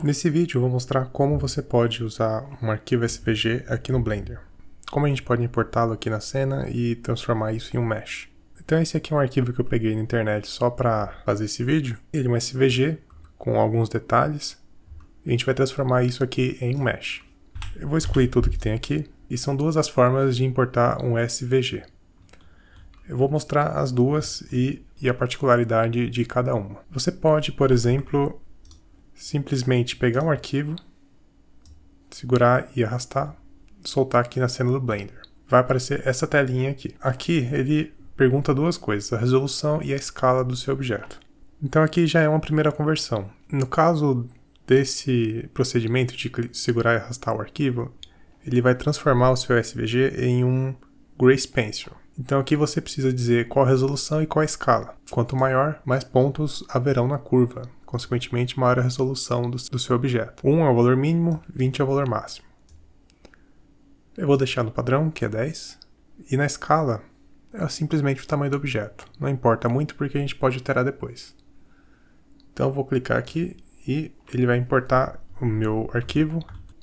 Nesse vídeo eu vou mostrar como você pode usar um arquivo SVG aqui no Blender. Como a gente pode importá-lo aqui na cena e transformar isso em um mesh. Então esse aqui é um arquivo que eu peguei na internet só para fazer esse vídeo. Ele é um SVG com alguns detalhes. E a gente vai transformar isso aqui em um mesh. Eu vou excluir tudo que tem aqui. E são duas as formas de importar um SVG. Eu vou mostrar as duas e a particularidade de cada uma. Você pode, por exemplo, simplesmente pegar um arquivo, segurar e arrastar, soltar aqui na cena do Blender. Vai aparecer essa telinha aqui. Aqui ele pergunta duas coisas, a resolução e a escala do seu objeto. Então aqui já é uma primeira conversão. No caso desse procedimento de segurar e arrastar o arquivo, ele vai transformar o seu SVG em um Grace Pencil. Então aqui você precisa dizer qual a resolução e qual a escala. Quanto maior, mais pontos haverão na curva. Consequentemente, maior a resolução do seu objeto. 1 é o valor mínimo, 20 é o valor máximo. Eu vou deixar no padrão, que é 10. E na escala, é simplesmente o tamanho do objeto. Não importa muito porque a gente pode alterar depois. Então eu vou clicar aqui e ele vai importar o meu arquivo.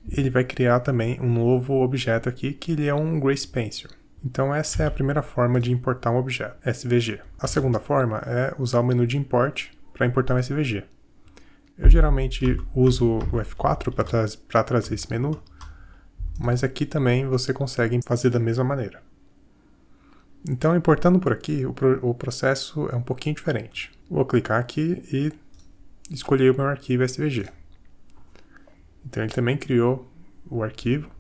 Ele vai criar também um novo objeto aqui, que ele é um Grace Pencil. Então essa é a primeira forma de importar um objeto, SVG. A segunda forma é usar o menu de import para importar um SVG. Eu geralmente uso o F4 para trazer esse menu, mas aqui também você consegue fazer da mesma maneira. Então, importando por aqui, o processo é um pouquinho diferente. Vou clicar aqui e escolher o meu arquivo SVG. Então ele também criou o arquivo,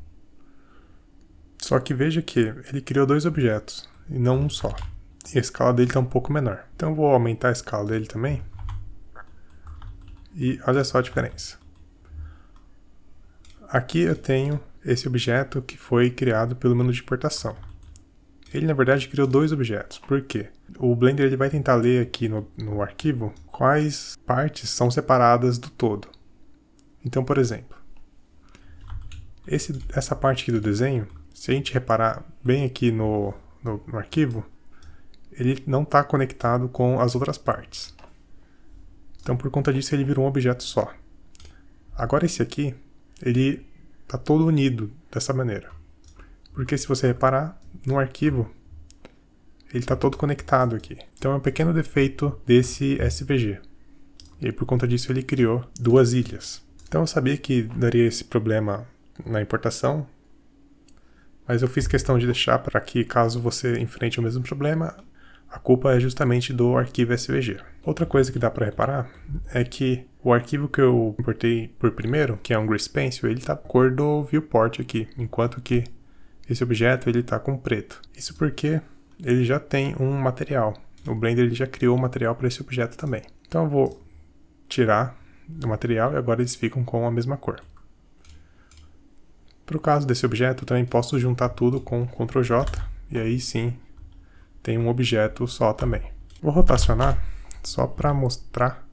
só que veja que ele criou dois objetos e não um só. E a escala dele está um pouco menor. Então eu vou aumentar a escala dele também. E olha só a diferença. Aqui eu tenho esse objeto que foi criado pelo menu de importação. Ele, na verdade, criou dois objetos. Por quê? O Blender ele vai tentar ler aqui no arquivo quais partes são separadas do todo. Então, por exemplo, essa parte aqui do desenho, se a gente reparar bem aqui no arquivo, ele não está conectado com as outras partes. Então, por conta disso, ele virou um objeto só. Agora esse aqui, ele está todo unido dessa maneira. Porque se você reparar, no arquivo, ele está todo conectado aqui. Então é um pequeno defeito desse SVG. E aí, por conta disso, ele criou duas ilhas. Então eu sabia que daria esse problema na importação, mas eu fiz questão de deixar para que, caso você enfrente o mesmo problema, a culpa é justamente do arquivo SVG. Outra coisa que dá para reparar é que o arquivo que eu importei por primeiro, que é um Grace Pencil, ele está cor do viewport aqui, enquanto que esse objeto ele está com preto. Isso porque ele já tem um material. O Blender ele já criou um material para esse objeto também. Então eu vou tirar o material e agora eles ficam com a mesma cor. Para o caso desse objeto, eu também posso juntar tudo com Ctrl J e aí sim tem um objeto só também. Vou rotacionar só para mostrar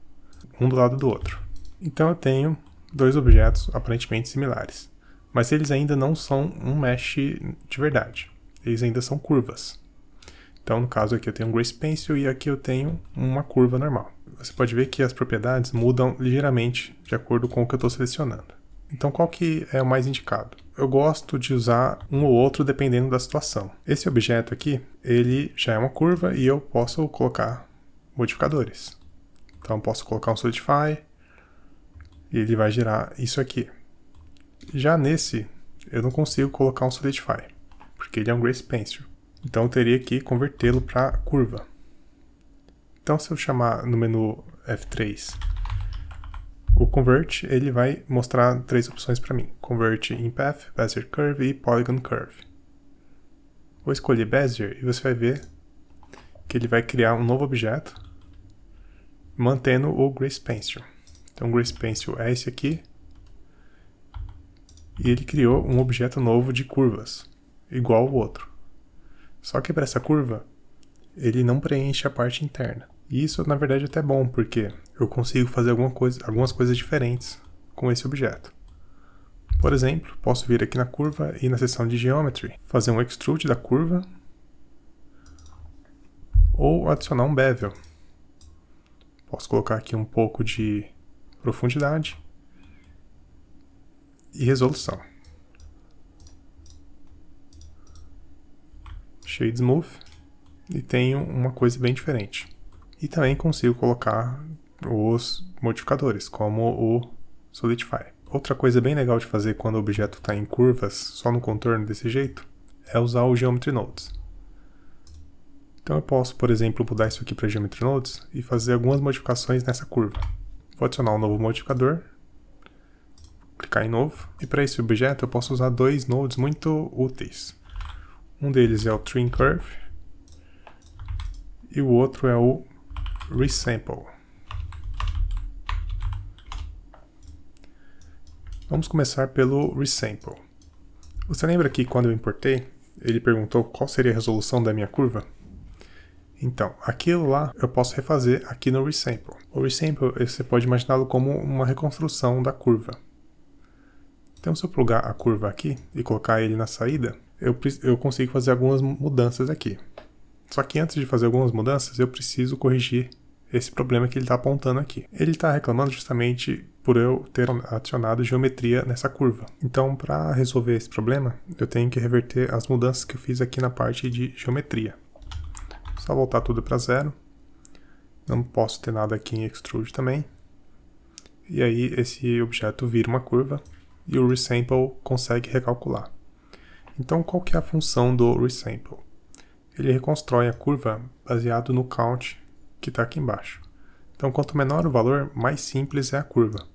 um do lado do outro. Então eu tenho dois objetos aparentemente similares, mas eles ainda não são um mesh de verdade. Eles ainda são curvas. Então no caso aqui eu tenho um Grace Pencil e aqui eu tenho uma curva normal. Você pode ver que as propriedades mudam ligeiramente de acordo com o que eu estou selecionando. Então qual que é o mais indicado? Eu gosto de usar um ou outro dependendo da situação. Esse objeto aqui, ele já é uma curva e eu posso colocar modificadores. Então eu posso colocar um Solidify e ele vai gerar isso aqui. Já nesse, eu não consigo colocar um Solidify, porque ele é um Grace Pencil. Então eu teria que convertê-lo para curva. Então se eu chamar no menu F3 o Convert, ele vai mostrar três opções para mim. Convert in Path, Bezier Curve e Polygon Curve. Vou escolher Bezier e você vai ver que ele vai criar um novo objeto mantendo o Grace Pencil. Então o Grace Pencil é esse aqui. E ele criou um objeto novo de curvas, igual ao outro. Só que para essa curva, ele não preenche a parte interna. E isso, na verdade, é até bom, porque eu consigo fazer algumas coisas diferentes com esse objeto. Por exemplo, posso vir aqui na curva e na seção de Geometry, fazer um Extrude da curva, ou adicionar um Bevel. Posso colocar aqui um pouco de profundidade e resolução. Shade Smooth, e tenho uma coisa bem diferente. E também consigo colocar os modificadores, como o Solidify. Outra coisa bem legal de fazer quando o objeto está em curvas, só no contorno desse jeito, é usar o Geometry Nodes. Então eu posso, por exemplo, mudar isso aqui para Geometry Nodes e fazer algumas modificações nessa curva. Vou adicionar um novo modificador, clicar em novo, e para esse objeto eu posso usar dois nodes muito úteis. Um deles é o Trim Curve e o outro é o Resample. Vamos começar pelo Resample. Você lembra que quando eu importei, ele perguntou qual seria a resolução da minha curva? Então, aquilo lá eu posso refazer aqui no Resample. O Resample você pode imaginá-lo como uma reconstrução da curva. Então, se eu plugar a curva aqui e colocar ele na saída, eu consigo fazer algumas mudanças aqui. Só que antes de fazer algumas mudanças, eu preciso corrigir esse problema que ele está apontando aqui. Ele está reclamando justamente por eu ter adicionado geometria nessa curva. Então, para resolver esse problema, eu tenho que reverter as mudanças que eu fiz aqui na parte de geometria. Só voltar tudo para zero. Não posso ter nada aqui em Extrude também. E aí esse objeto vira uma curva e o Resample consegue recalcular. Então, qual que é a função do Resample? Ele reconstrói a curva baseado no count que está aqui embaixo. Então, quanto menor o valor, mais simples é a curva.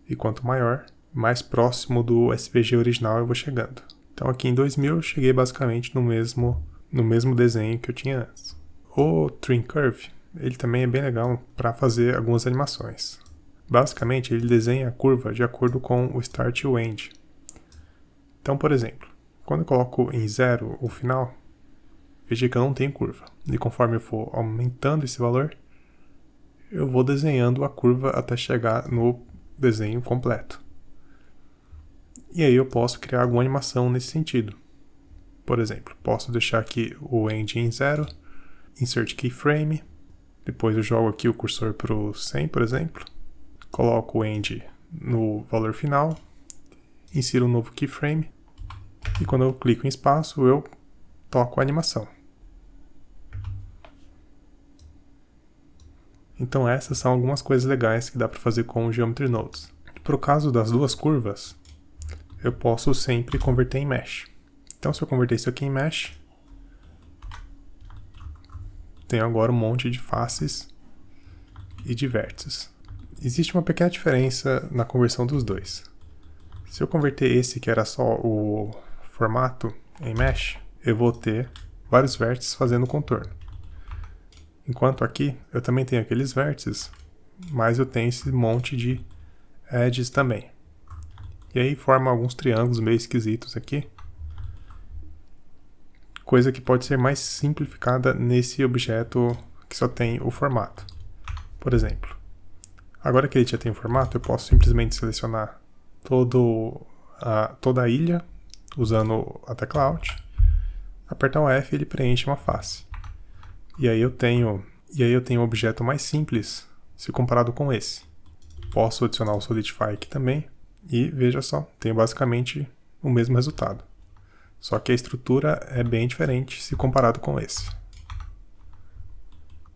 E quanto maior, mais próximo do SVG original eu vou chegando. Então, aqui em 2000 eu cheguei basicamente no mesmo desenho que eu tinha antes. O Trim Curve, ele também é bem legal para fazer algumas animações. Basicamente, ele desenha a curva de acordo com o Start e o End. Então, por exemplo, quando eu coloco em 0 o final, veja que eu não tenho curva. E conforme eu for aumentando esse valor, eu vou desenhando a curva até chegar no desenho completo. E aí eu posso criar alguma animação nesse sentido. Por exemplo, posso deixar aqui o End em 0, Insert Keyframe, depois eu jogo aqui o cursor para o 100, por exemplo, coloco o End no valor final, insiro um novo Keyframe, e quando eu clico em espaço, eu toco a animação. Então essas são algumas coisas legais que dá para fazer com o Geometry Nodes. Para o caso das duas curvas, eu posso sempre converter em Mesh. Então se eu converter isso aqui em Mesh, tenho agora um monte de faces e de vértices. Existe uma pequena diferença na conversão dos dois. Se eu converter esse que era só o formato em Mesh, eu vou ter vários vértices fazendo contorno. Enquanto aqui, eu também tenho aqueles vértices, mas eu tenho esse monte de edges também. E aí forma alguns triângulos meio esquisitos aqui. Coisa que pode ser mais simplificada nesse objeto que só tem o formato. Por exemplo, agora que ele já tem o formato, eu posso simplesmente selecionar toda a ilha, usando a tecla Alt, apertar o F e ele preenche uma face. E aí eu tenho um objeto mais simples se comparado com esse. Posso adicionar o Solidify aqui também e veja só, tenho basicamente o mesmo resultado. Só que a estrutura é bem diferente se comparado com esse.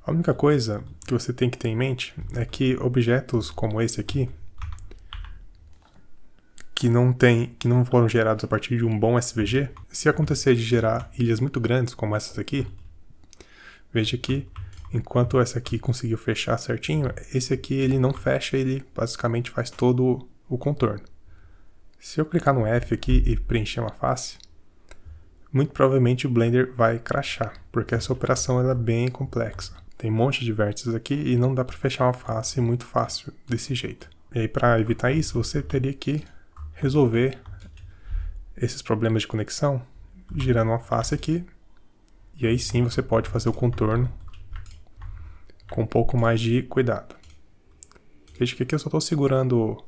A única coisa que você tem que ter em mente é que objetos como esse aqui, que não foram gerados a partir de um bom SVG, se acontecer de gerar ilhas muito grandes como essas aqui, veja que enquanto essa aqui conseguiu fechar certinho, esse aqui ele não fecha, ele basicamente faz todo o contorno. Se eu clicar no F aqui e preencher uma face, muito provavelmente o Blender vai crashar, porque essa operação ela é bem complexa. Tem um monte de vértices aqui e não dá para fechar uma face muito fácil desse jeito. E aí para evitar isso, você teria que resolver esses problemas de conexão girando uma face aqui. E aí sim você pode fazer o contorno com um pouco mais de cuidado. Veja que aqui eu só estou segurando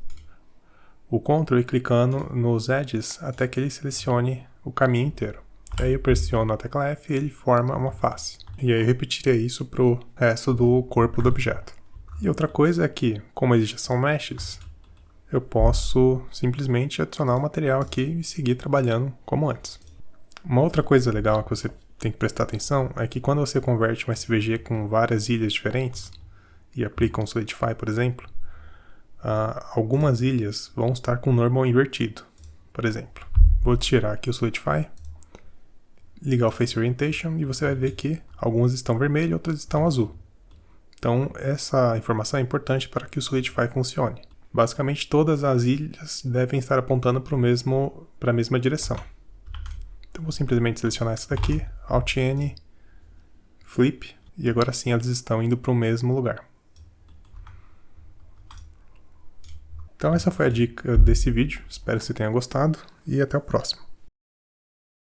o Ctrl e clicando nos edges até que ele selecione o caminho inteiro. Aí eu pressiono a tecla F e ele forma uma face. E aí eu repetiria isso para o resto do corpo do objeto. E outra coisa é que, como eles já são meshes, eu posso simplesmente adicionar o material aqui e seguir trabalhando como antes. Uma outra coisa legal que você tem que prestar atenção é que quando você converte um SVG com várias ilhas diferentes e aplica um Solidify, por exemplo, algumas ilhas vão estar com o normal invertido. Por exemplo, vou tirar aqui o Solidify, ligar o Face Orientation e você vai ver que algumas estão vermelhas e outras estão azul. Então essa informação é importante para que o Solidify funcione. Basicamente todas as ilhas devem estar apontando para a mesma direção. Então vou simplesmente selecionar essa daqui, Alt N, Flip, e agora sim elas estão indo para o mesmo lugar. Então essa foi a dica desse vídeo, espero que você tenha gostado e até o próximo.